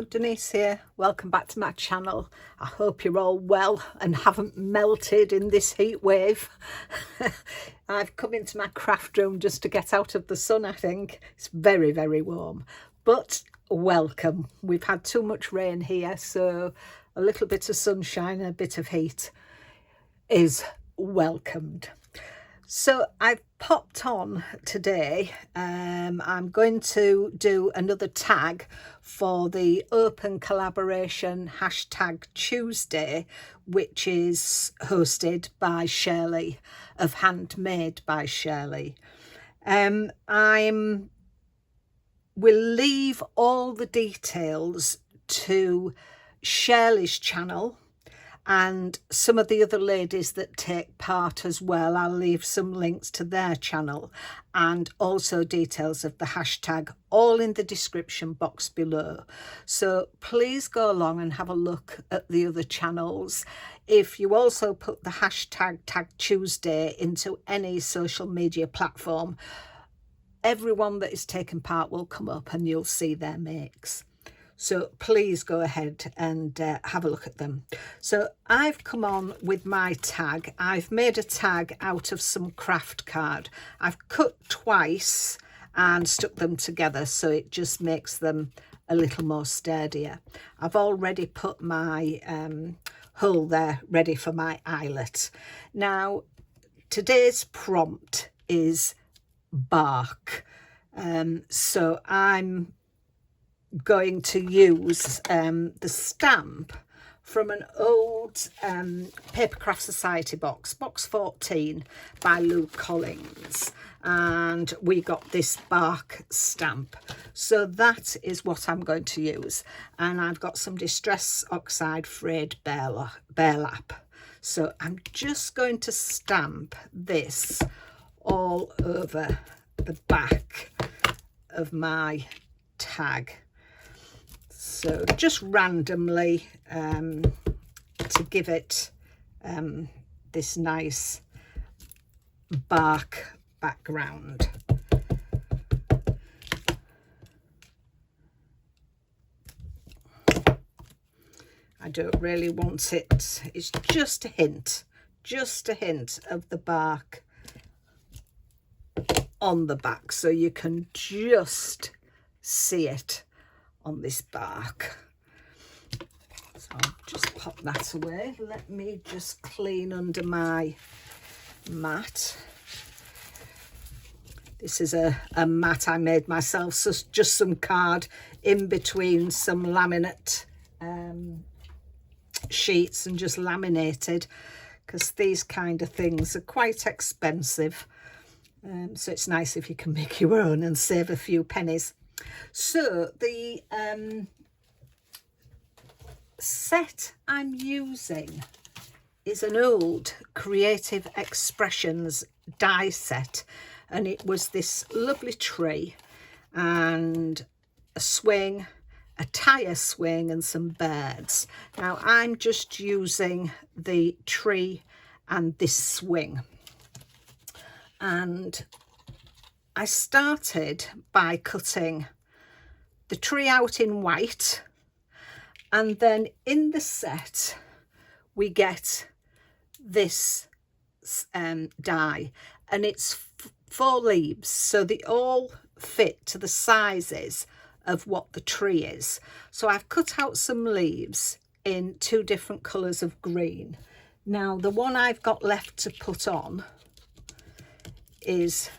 Denise here. Welcome back to my channel. I hope you're all well and haven't melted in this heat wave. I've come into my craft room just to get out of the sun, I think. It's very, very warm, but welcome. We've had too much rain here, so a little bit of sunshine and a bit of heat is welcomed. So I've popped on today. I'm going to do another tag for the open collaboration hashtag Tuesday, which is hosted by Shirley of Handmade by Shirley. We'll leave all the details to Shirley's channel and some of the other ladies that take part as well. I'll leave some links to their channel and also details of the hashtag all in the description box below. So please go along and have a look at the other channels. If you also put the hashtag Tag Tuesday into any social media platform, everyone that is taking part will come up and you'll see their makes. So please go ahead and have a look at them. So I've come on with my tag. I've made a tag out of some craft card. I've cut twice and stuck them together so it just makes them a little more sturdier. I've already put my hole there ready for my eyelet. Now today's prompt is bark. So I'm going to use the stamp from an old Papercraft Society box 14 by Lou Collins, and we got this bark stamp. So that is what I'm going to use, and I've got some Distress Oxide frayed burlap. So I'm just going to stamp this all over the back of my tag. So just randomly to give it this nice bark background. I don't really want it. It's just a hint of the bark on the back, so you can just see it on this bark. So I'll just pop that away. Let me just clean under my mat. This is a mat I made myself, so just some card in between some laminate sheets and just laminated, because these kind of things are quite expensive. So it's nice if you can make your own and save a few pennies. So the set I'm using is an old Creative Expressions die set, and it was this lovely tree and a swing, a tire swing and some birds. Now I'm just using the tree and this swing, and I started by cutting the tree out in white, and then in the set we get this die, and it's 4 leaves, so they all fit to the sizes of what the tree is. So I've cut out some leaves in 2 different colours of green. Now the one I've got left to put on is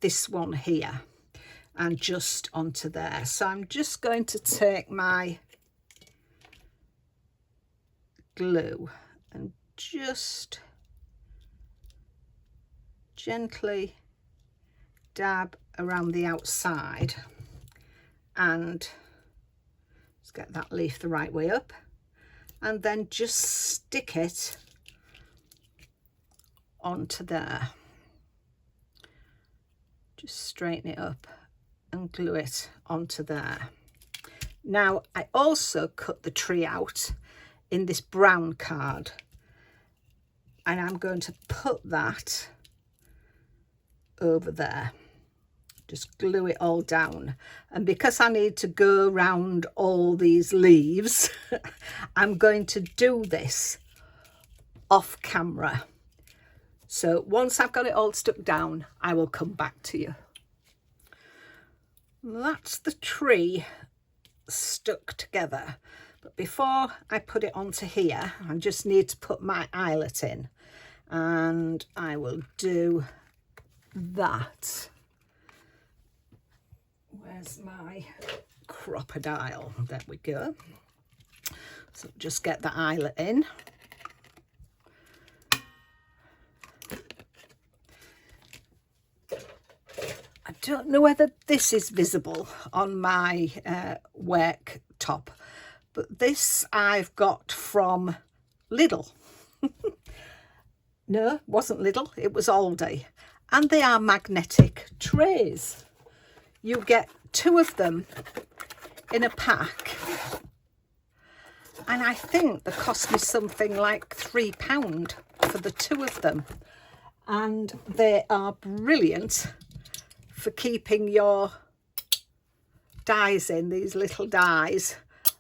this one here, and just onto there. So I'm just going to take my glue and just gently dab around the outside, and let's get that leaf the right way up, and then just stick it onto there. Just straighten it up and glue it onto there. Now I also cut the tree out in this brown card, and I'm going to put that over there. just glue it all down. And because I need to go around all these leaves, I'm going to do this off camera. So once I've got it all stuck down, I will come back to you. That's the tree stuck together. But before I put it onto here, I just need to put my eyelet in. And I will do that. Where's my crocodile? There we go. So just get the eyelet in. I don't know whether this is visible on my work top, but this I've got from Lidl. No, wasn't Lidl, it was Aldi. And they are magnetic trays. You get 2 of them in a pack. And I think they cost me something like £3 for the 2 of them. And they are brilliant for keeping your dies in, these little dies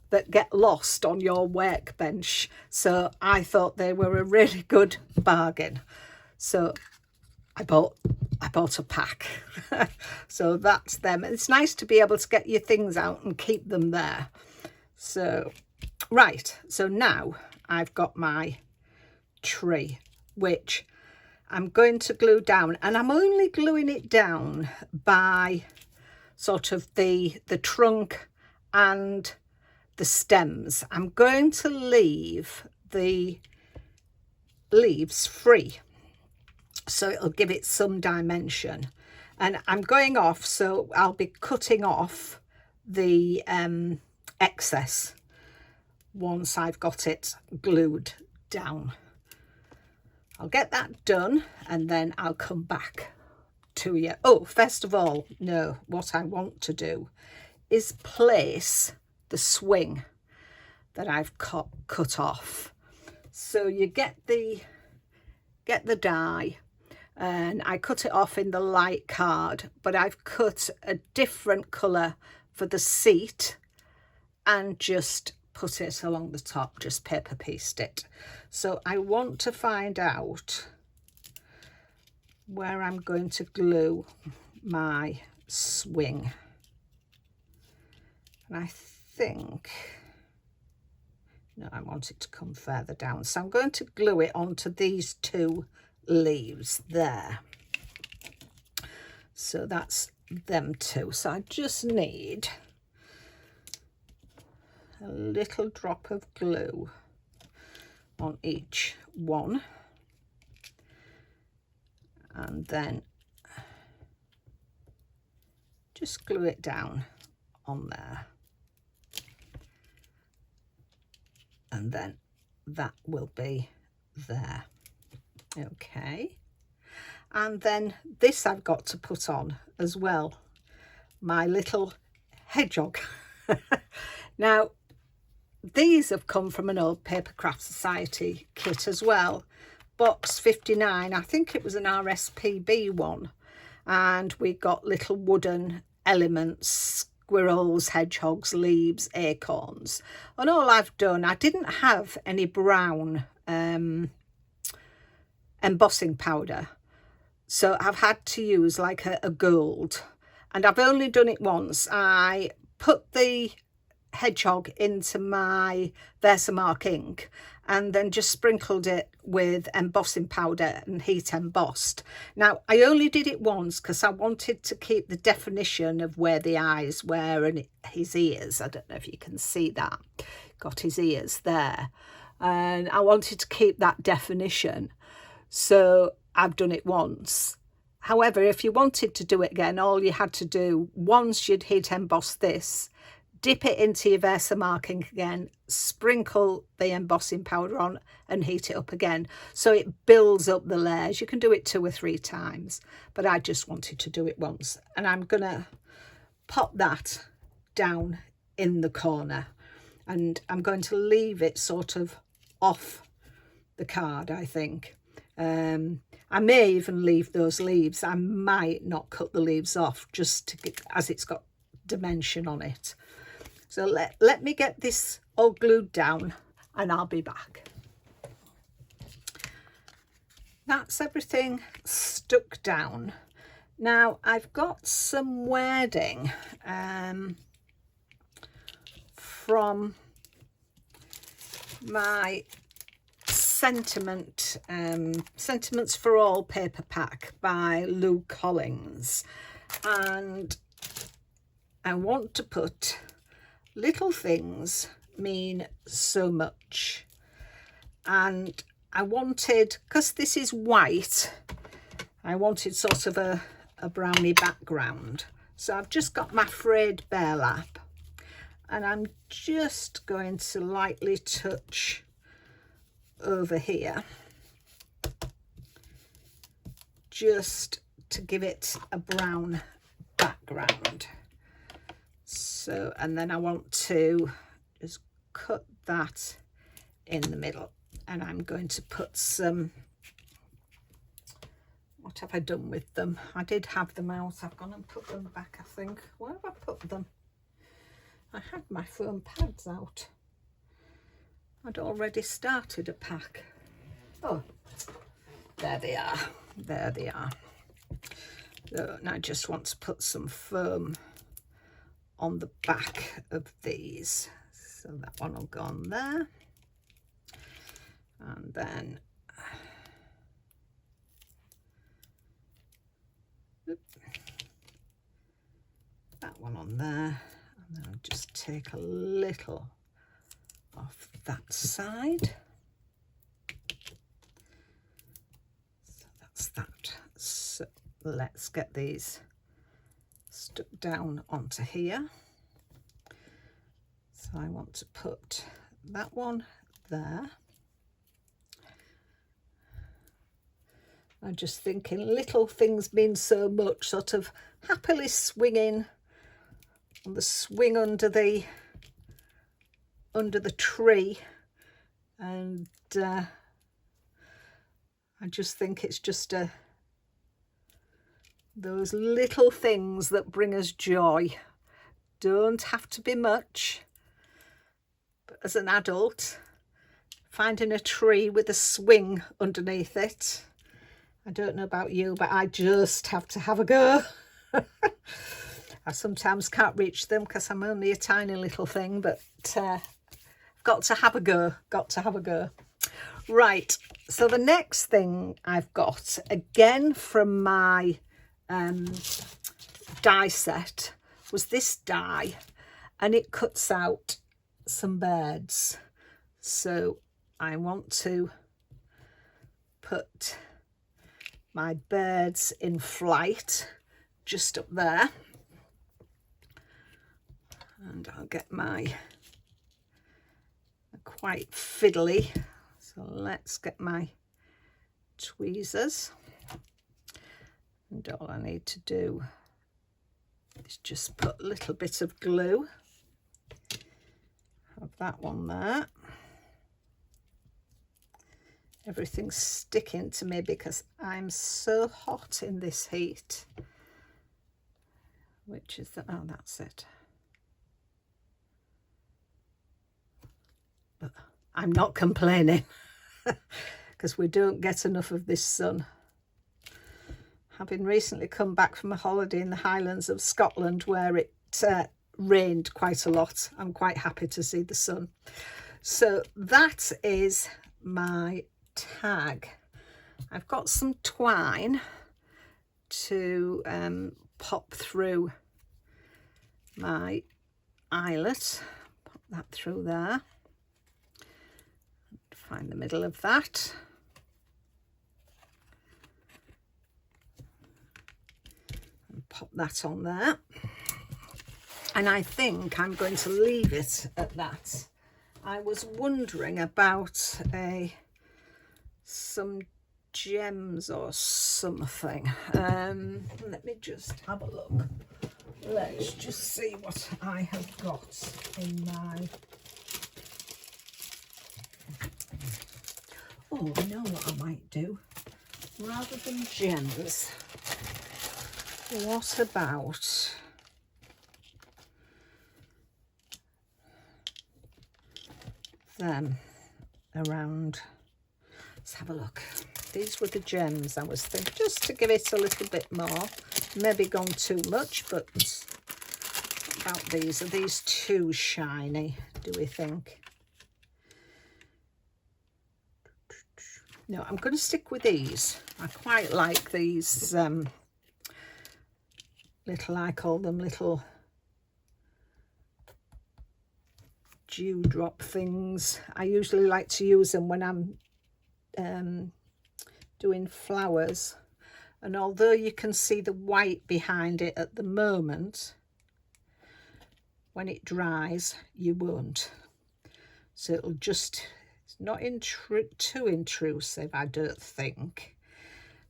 that get lost on your workbench. So I thought they were a really good bargain. So I bought a pack. So that's them. It's nice to be able to get your things out and keep them there. So right, so now I've got my tree, which I'm going to glue down, and I'm only gluing it down by sort of the trunk and the stems. I'm going to leave the leaves free, so it'll give it some dimension. And I'm going off, so I'll be cutting off the excess once I've got it glued down. I'll get that done and then I'll come back to you. Oh, first of all, no, what I want to do is place the swing that I've cut off. So you get the die, and I cut it off in the light card, but I've cut a different colour for the seat and just put it along the top, just paper pieced it. So I want to find out where I'm going to glue my swing. And I think, no, I want it to come further down. So I'm going to glue it onto these 2 leaves there. So that's them 2. So I just need a little drop of glue on each one, and then just glue it down on there, and then that will be there. Okay, and then this I've got to put on as well, my little hedgehog. Now these have come from an old Papercraft Society kit as well, box 59. I think it was an RSPB one, and we got little wooden elements, squirrels, hedgehogs, leaves, acorns. And all I've done, I didn't have any brown embossing powder, so I've had to use like a gold, and I've only done it once. I put the hedgehog into my Versamark ink and then just sprinkled it with embossing powder and heat embossed. Now I only did it once because I wanted to keep the definition of where the eyes were and his ears. I don't know if you can see that, got his ears there, and I wanted to keep that definition, so I've done it once. However, if you wanted to do it again, all you had to do, once you'd heat emboss this, dip it into your Versamark ink again, sprinkle the embossing powder on and heat it up again, so it builds up the layers. You can do it 2 or 3 times, but I just wanted to do it once. And I'm gonna pop that down in the corner, and I'm going to leave it sort of off the card, I think. I may even leave those leaves. I might not cut the leaves off just to get, as it's got dimension on it. So let me get this all glued down and I'll be back. That's everything stuck down. Now I've got some wording from my Sentiments for All paper pack by Lou Collins, and I want to put little things mean so much. And I wanted, because this is white, I wanted sort of a brownie background. So I've just got my frayed burlap and I'm just going to lightly touch over here just to give it a brown background. So, and then I want to just cut that in the middle, and I'm going to put some, what have I done with them? I did have them out. I've gone and put them back, I think. Where have I put them? I had my foam pads out. I'd already started a pack. Oh, there they are. There they are. So, and I just want to put some foam on the back of these. So that one will go on there. And then that one on there. And then I'll just take a little off that side. So that's that. So let's get these stuck down onto here. So I want to put that one there. I'm just thinking little things mean so much, sort of happily swinging on the swing under the tree, and I just think it's just those little things that bring us joy. Don't have to be much, but as an adult, finding a tree with a swing underneath it, I don't know about you, but I just have to have a go. I sometimes can't reach them because I'm only a tiny little thing, but got to have a go, got to have a go. Right, so the next thing I've got, again from my die set, was this die, and it cuts out some birds. So I want to put my birds in flight just up there, and I'll get my quite fiddly, so let's get my tweezers, and all I need to do is just put a little bit of glue. Have that one there. Everything's sticking to me because I'm so hot in this heat. Which is the, oh, that's it. But I'm not complaining because we don't get enough of this sun. Having recently come back from a holiday in the Highlands of Scotland where it rained quite a lot, I'm quite happy to see the sun. So that is my tag. I've got some twine to pop through my eyelet. Pop that through there. Find the middle of that. And pop that on there. And I think I'm going to leave it at that. I was wondering about some gems or something. Let me just have a look. Let's just see what I have got in my... Oh, I know what I might do. rather than gems, what about them around? Let's have a look. These were the gems I was thinking, just to give it a little bit more. Maybe gone too much, but what about these? Are these too shiny, do we think? No, I'm going to stick with these. I quite like these little, I call them little dewdrop things. I usually like to use them when I'm doing flowers, and although you can see the white behind it at the moment, when it dries you won't. So it'll just, it's not too intrusive, I don't think.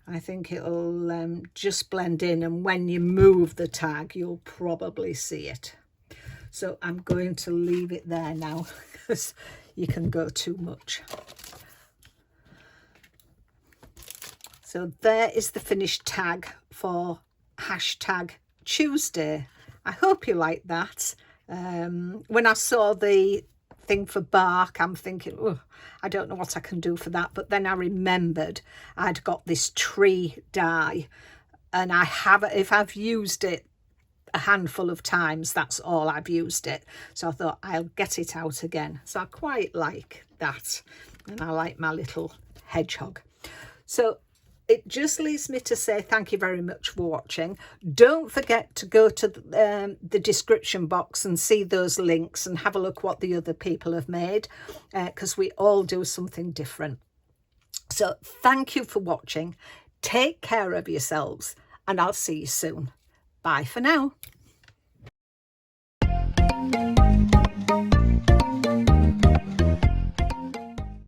I think it'll just blend in, and when you move the tag you'll probably see it. So I'm going to leave it there now because you can go too much. So there is the finished tag for #Tuesday. I hope you like that. When I saw the thing for bark, I'm thinking, oh, I don't know what I can do for that. But then I remembered I'd got this tree die, and if I've used it a handful of times, that's all I've used it. So I thought I'll get it out again. So I quite like that, and I like my little hedgehog. So it just leaves me to say thank you very much for watching. Don't forget to go to the description box and see those links and have a look what the other people have made, because we all do something different. So thank you for watching. Take care of yourselves, and I'll see you soon. Bye for now.